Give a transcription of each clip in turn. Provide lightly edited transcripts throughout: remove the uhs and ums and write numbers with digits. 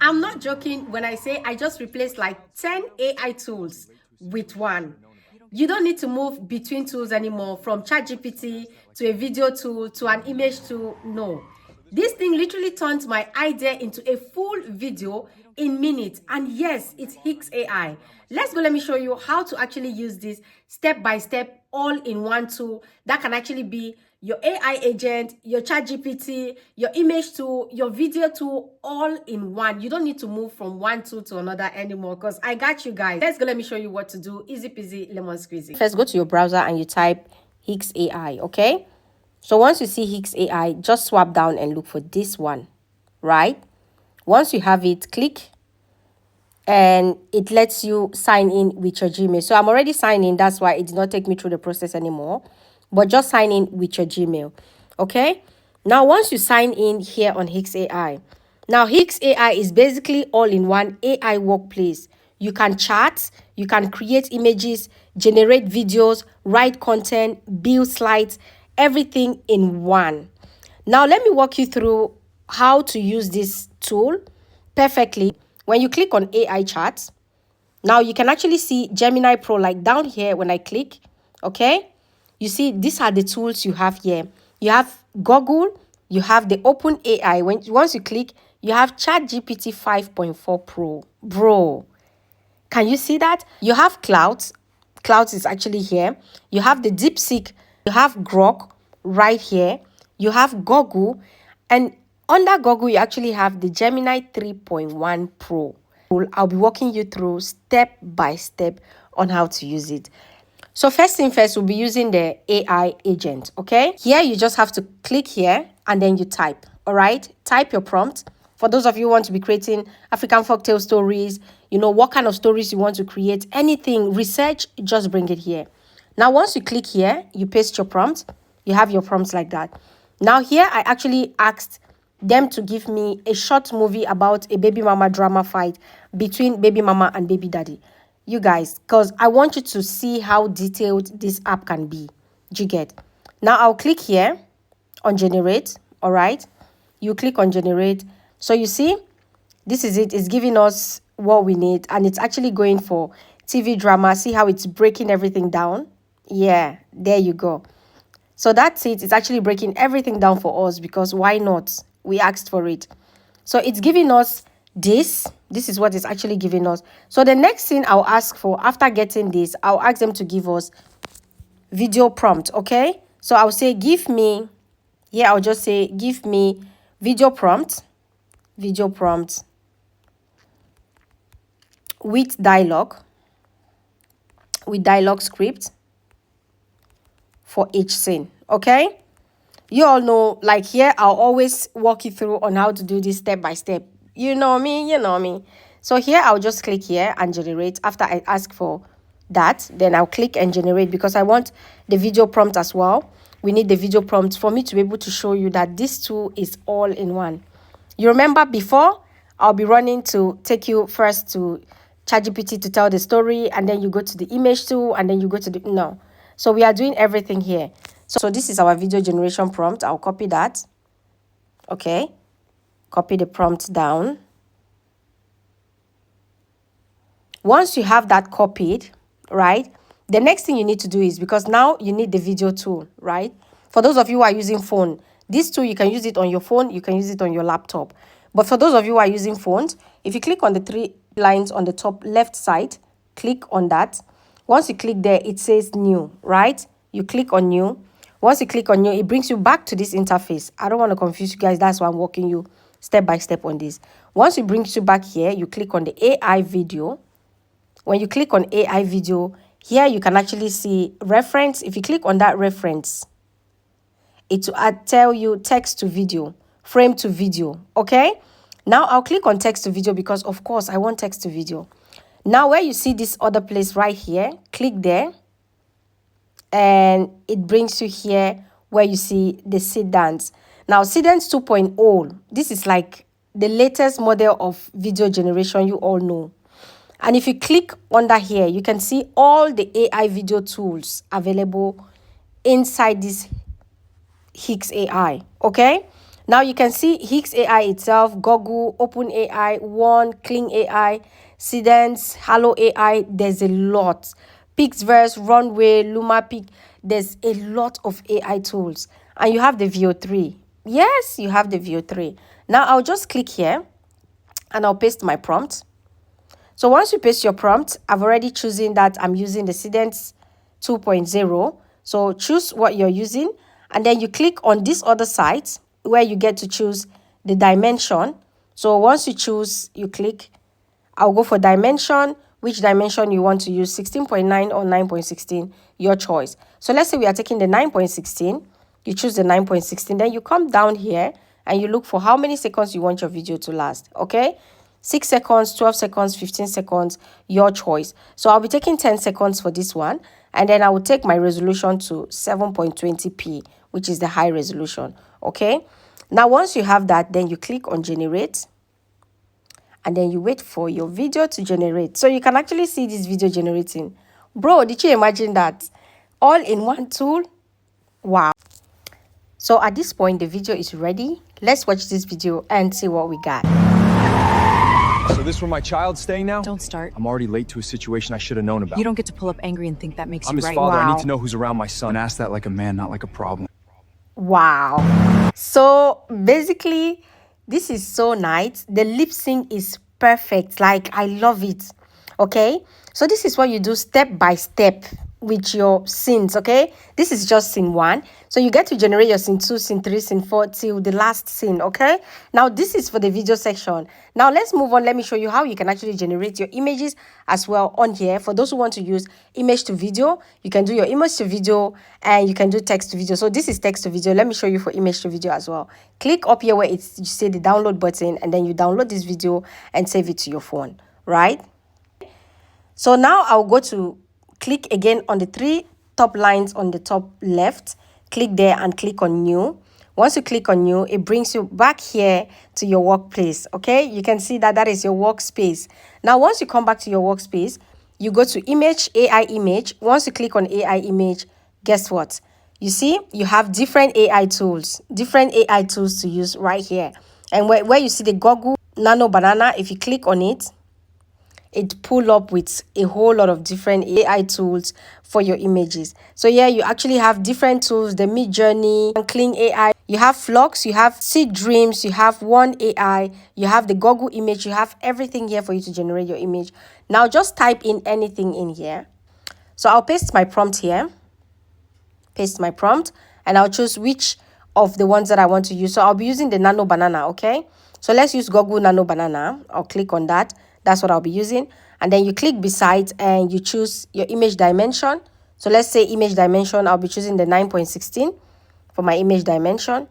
I'm not joking when I say I just replaced like 10 AI tools with one. You don't need to move between tools anymore, from ChatGPT to a video tool to an image tool. No. This thing literally turns my idea into a full video in minutes. And yes, it's HIX AI. Let's go. Let me show you how to actually use this step by step, all in one tool that can actually be your AI agent, your ChatGPT, your image tool, your video tool, all in one. You don't need to move from one tool to another anymore, because I got you guys. Let's go. Let me show you what to do. Easy peasy, lemon squeezy. First, go to your browser and you type HIX AI, okay? So once you see HIX AI, just swap down and look for this one, right? Once you have it, click, and it lets you sign in with your Gmail. So I'm already signed in. That's why it did not take me through the process anymore. But just sign in with your Gmail, okay? Now, once you sign in here on HIX AI, now HIX AI is basically all-in-one AI workplace. You can chat, you can create images, generate videos, write content, build slides, everything in one. Now, let me walk you through how to use this tool perfectly. When you click on AI chat, now you can actually see Gemini Pro, like down here when I click, okay? You see, these are the tools you have here. You have Google, you have the Open AI. Once you click, you have ChatGPT 5.4 Pro. Bro, can you see that? You have Clouds. Clouds is actually here. You have the DeepSeek. You have Grok right here. You have Google. And under Google, you actually have the Gemini 3.1 Pro. I'll be walking you through step by step on how to use it. So first thing first, we'll be using the AI agent, okay? Here, you just have to click here and then you type, all right? Type your prompt. For those of you who want to be creating African folktale stories, you know, what kind of stories you want to create, anything, research, just bring it here. Now, once you click here, you paste your prompt. You have your prompts like that. Now here, I actually asked them to give me a short movie about a baby mama drama fight between baby mama and baby daddy. You guys, because I want you to see how detailed this app can be. Do you get? Now I'll click here on generate. All right. You click on generate. So you see, this is it. It's giving us what we need. And it's actually going for TV drama. See how it's breaking everything down? Yeah, there you go. So that's it. It's actually breaking everything down for us, because why not? We asked for it. So it's giving us this. This is what it's actually giving us. So the next thing I'll ask for after getting this, I'll ask them to give us video prompt, okay? So I'll say, give me, here I'll just say, give me video prompt with dialogue script for each scene, okay? You all know, like here, I'll always walk you through on how to do this step by step. You know me. So here, I'll just click here and generate. After I ask for that, then I'll click and generate, because I want the video prompt as well. We need the video prompt for me to be able to show you that this tool is all in one. You remember before, I'll be running to take you first to ChatGPT to tell the story, and then you go to the image tool, and then you go to the, no. So we are doing everything here. So this is our video generation prompt. I'll copy that. Okay. Copy the prompt down. Once you have that copied, right, the next thing you need to do is, because now you need the video tool, right? For those of you who are using phone, this tool, you can use it on your phone, you can use it on your laptop. But for those of you who are using phones, if you click on the three lines on the top left side, click on that. Once you click there, it says new, right? You click on new. Once you click on new, it brings you back to this interface. I don't want to confuse you guys. That's why I'm walking you step by step on this. Once it brings you back here, you click on the AI video. When you click on AI video, here you can actually see reference. If you click on that reference, it will tell you text to video, frame to video, okay? Now I'll click on text to video, because of course I want text to video. Now where you see this other place right here, click there. And it brings you here where you see the Seedance. Now, Seedance 2.0, this is like the latest model of video generation you all know. And if you click under here, you can see all the AI video tools available inside this HIX AI, okay? Now you can see HIX AI itself, Google, OpenAI, One, Kling AI, Seedance, Hello AI. There's a lot. Pixverse, Runway, LumaPic. There's a lot of AI tools. And you have the VO3. Yes, you have the VO3. Now I'll just click here and I'll paste my prompt. So once you paste your prompt, I've already chosen that I'm using the Seedance 2.0. So choose what you're using, and then you click on this other side where you get to choose the dimension. So once you choose, you click, I'll go for dimension, which dimension you want to use, 16.9 or 9.16, your choice. So let's say we are taking the 9.16, you choose the 9.16, then you come down here and you look for how many seconds you want your video to last, okay? 6 seconds, 12 seconds, 15 seconds, your choice. So I'll be taking 10 seconds for this one, and then I will take my resolution to 7.20p, which is the high resolution, okay? Now, once you have that, then you click on generate, and then you wait for your video to generate. So you can actually see this video generating. Bro, did you imagine that? All in one tool? Wow. So at this point, the video is ready. Let's watch this video and see what we got. So this where my child's staying now? Don't start. I'm already late to a situation I should have known about. You don't get to pull up angry and think that makes I'm you his right. father. Wow. I need to know who's around my son. Ask that like a man, not like a problem. Wow. So basically, this is so nice. The lip sync is perfect. Like, I love it. Okay. So this is what you do step by step with your scenes. Okay. This is just scene 1. So you get to generate your scene 2, scene 3, scene 4 till the last scene. Okay. Now this is for the video section. Now let's move on. Let me show you how you can actually generate your images as well on here. For those who want to use image to video, you can do your image to video and you can do text to video. So this is text to video. Let me show you for image to video as well. Click up here where it's, you see the download button, and then you download this video and save it to your phone, right? So now I'll go to click again on the 3 top lines on the top left. Click there and click on new. Once you click on new, it brings you back here to your workplace. Okay, you can see that that is your workspace. Now, once you come back to your workspace, you go to image, AI image. Once you click on AI image, guess what? You see, you have different AI tools to use right here. And where you see the Google Nano Banana, if you click on it, it pull up with a whole lot of different AI tools for your images. So yeah, you actually have different tools, the Mid Journey, Kling AI, you have Flux, you have Seed Dreams, you have One AI, you have the Google image, you have everything here for you to generate your image. Now just type in anything in here. So I'll paste my prompt here, and I'll choose which of the ones that I want to use. So I'll be using the Nano Banana, okay? So let's use Google Nano Banana. I'll click on that. That's what I'll be using. And then you click beside and you choose your image dimension. So let's say image dimension, I'll be choosing the 9.16 for my image dimension.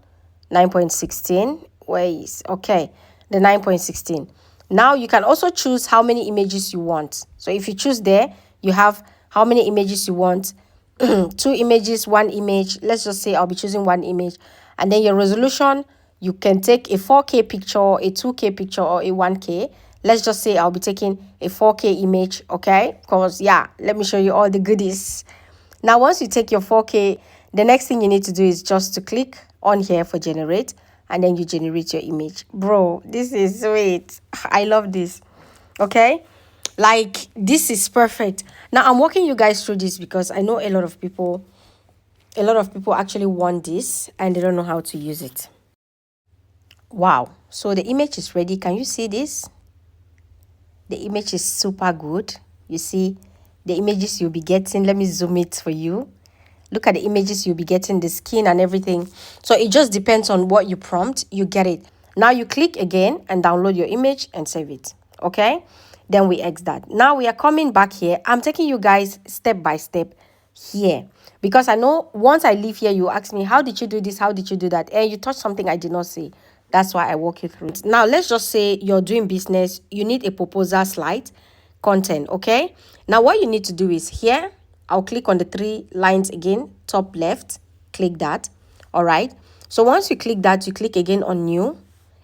9.16, okay, the 9.16. Now you can also choose how many images you want. So if you choose there, you have how many images you want. 2 images, 1 image. Let's just say I'll be choosing 1 image. And then your resolution, you can take a 4K picture, a 2K picture, or a 1K. Let's just say I'll be taking a 4K image, okay? Because, yeah, let me show you all the goodies. Now, once you take your 4K, the next thing you need to do is just to click on here for generate, and then you generate your image. Bro, this is sweet. I love this, okay? Like, this is perfect. Now, I'm walking you guys through this because I know a lot of people actually want this, and they don't know how to use it. Wow. So the image is ready. Can you see this? The image is super good. You see the images you'll be getting. Let me zoom it for you. Look at the images you'll be getting, the skin and everything. So it just depends on what you prompt, you get it. Now you click again and download your image and save it. Okay? Then we X that. Now we are coming back here. I'm taking you guys step by step here. Because I know once I leave here, you ask me, how did you do this? How did you do that? And you touched something I did not say. That's why I walk you through it. Now, let's just say you're doing business. You need a proposal slide content, okay? Now, what you need to do is here, I'll click on the 3 lines again, top left, click that, all right? So once you click that, you click again on new.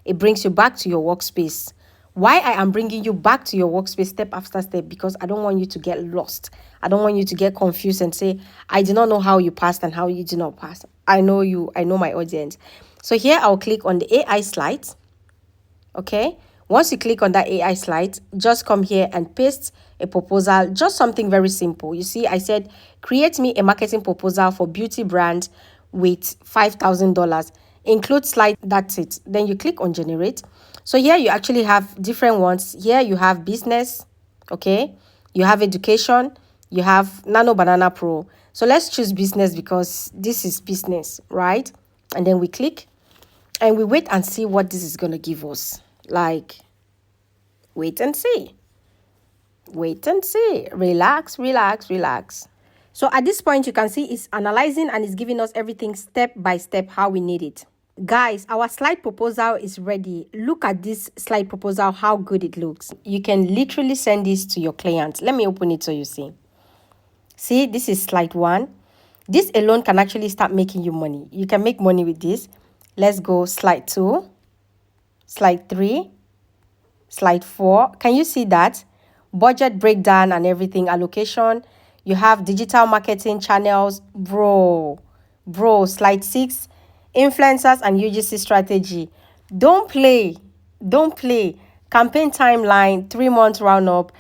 It brings you back to your workspace. Why I am bringing you back to your workspace step after step, because I don't want you to get lost. I don't want you to get confused and say, I do not know how you passed and how you did not pass. I know you, I know my audience. So here I'll click on the AI slide. Okay, once you click on that AI slide, just come here and paste a proposal, just something very simple. You see, I said, create me a marketing proposal for beauty brand with $5,000. Include slide, that's it. Then you click on generate. So here you actually have different ones. Here you have business, okay? You have education, you have Nano Banana Pro. So let's choose business because this is business, right? And then we click and we wait and see what this is going to give us. Like, wait and see. Wait and see. Relax, relax, relax. So at this point, you can see it's analyzing and it's giving us everything step by step how we need it. Guys, our slide proposal is ready. Look at this slide proposal, how good it looks. You can literally send this to your client. Let me open it so you see. See, this is slide 1. This alone can actually start making you money. You can make money with this. Let's go slide 2, slide 3, slide 4. Can you see that? Budget breakdown and everything, allocation. You have digital marketing channels. Bro, slide 6, influencers and UGC strategy. Don't play. Don't play. Campaign timeline, 3 months roundup.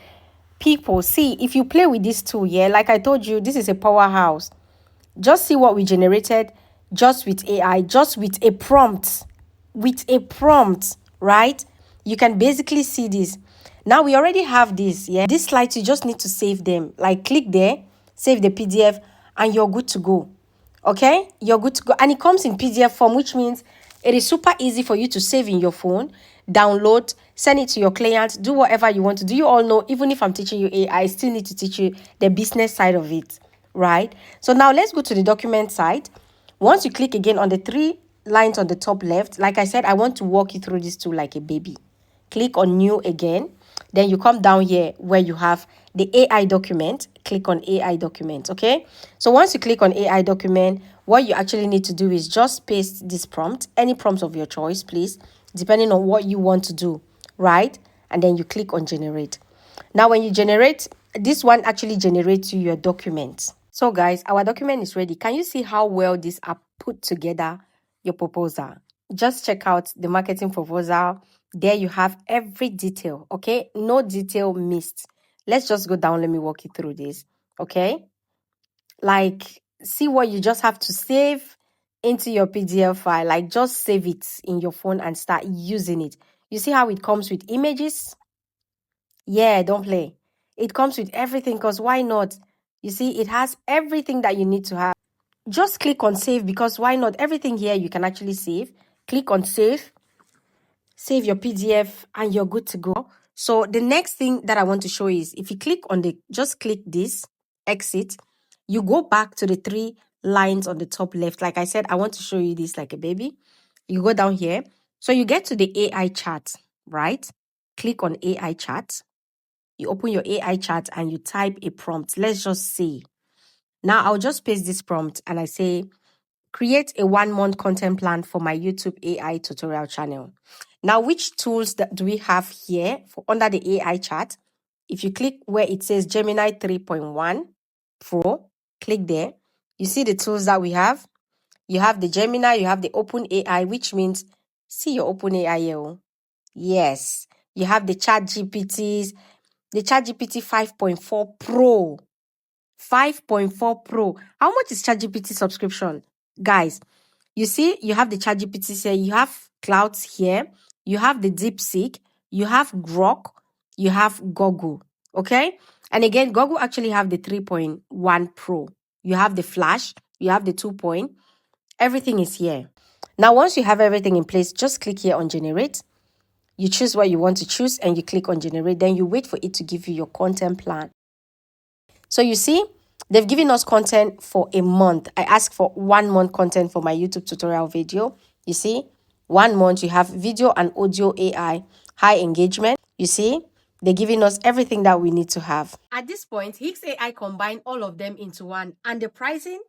People, see, if you play with this tool, yeah, like I told you, this is a powerhouse. Just see what we generated just with AI, just with a prompt. With a prompt, right? You can basically see this. Now we already have this, yeah? These slides, you just need to save them. Like click there, save the PDF, and you're good to go. Okay? You're good to go. And it comes in PDF form, which means it is super easy for you to save in your phone, download, send it to your clients, do whatever you want to do. You all know, even if I'm teaching you AI, I still need to teach you the business side of it, right? So now let's go to the document side. Once you click again on the 3 lines on the top left, like I said, I want to walk you through this tool like a baby. Click on new again. Then you come down here where you have the AI document. Click on AI document, okay? So once you click on AI document, what you actually need to do is just paste this prompt, any prompt of your choice, please, depending on what you want to do, right? And then you click on generate. Now, when you generate, this one actually generates you your document. So guys, our document is ready. Can you see how well this app put together your proposal? Just check out the marketing proposal. There you have every detail, okay? No detail missed. Let's just go down. Let me walk you through this, okay? Like, see what you just have to save into your PDF file. Like, just save it in your phone and start using it. You see how it comes with images? Yeah, don't play. It comes with everything because why not? You see, it has everything that you need to have. Just click on save because why not? Everything here you can actually save. Click on save. Save your PDF and you're good to go. So the next thing that I want to show is if you click on just click this, exit, you go back to the 3 lines on the top left. Like I said, I want to show you this like a baby. You go down here. So you get to the AI chat, right? Click on AI chat. You open your AI chat and you type a prompt. Let's just see. Now I'll just paste this prompt and I say, create a 1-month content plan for my YouTube AI tutorial channel. Now, which tools do we have here for under the AI chat? If you click where it says Gemini 3.1 Pro, click there. You see the tools that we have. You have the Gemini, you have the Open AI, which means, see your Open AI here. Yes. You have the ChatGPTs, the ChatGPT 5.4 Pro. 5.4 Pro. How much is ChatGPT subscription? Guys, you see, you have the ChatGPT here, you have Clouds here, you have the DeepSeek, you have Grok, you have Google, okay? And again, Google actually have the 3.1 Pro. You have the Flash, you have the 2. Everything is here. Now, once you have everything in place, just click here on generate. You choose what you want to choose and you click on generate. Then you wait for it to give you your content plan. So you see, they've given us content for a month. I asked for 1 month content for my YouTube tutorial video. You see, 1 month, you have video and audio AI, high engagement. You see, they're giving us everything that we need to have. At this point, HIX AI combined all of them into one. And the pricing,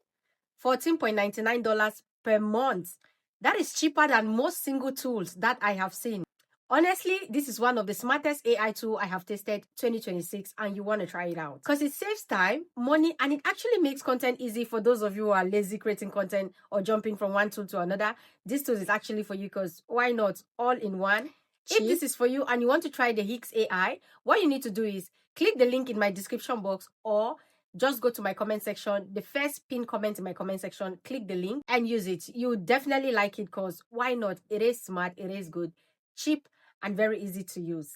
$14.99 per month. That is cheaper than most single tools that I have seen. Honestly, this is one of the smartest AI tool I have tested 2026, and you want to try it out because it saves time, money, and it actually makes content easy for those of you who are lazy creating content or jumping from one tool to another. This tool is actually for you because why not? All in one. If this is for you and you want to try the HIX AI, what you need to do is click the link in my description box or just go to my comment section, the first pinned comment in my comment section, click the link and use it. You would definitely like it because why not? It is smart, it is good, cheap, and very easy to use.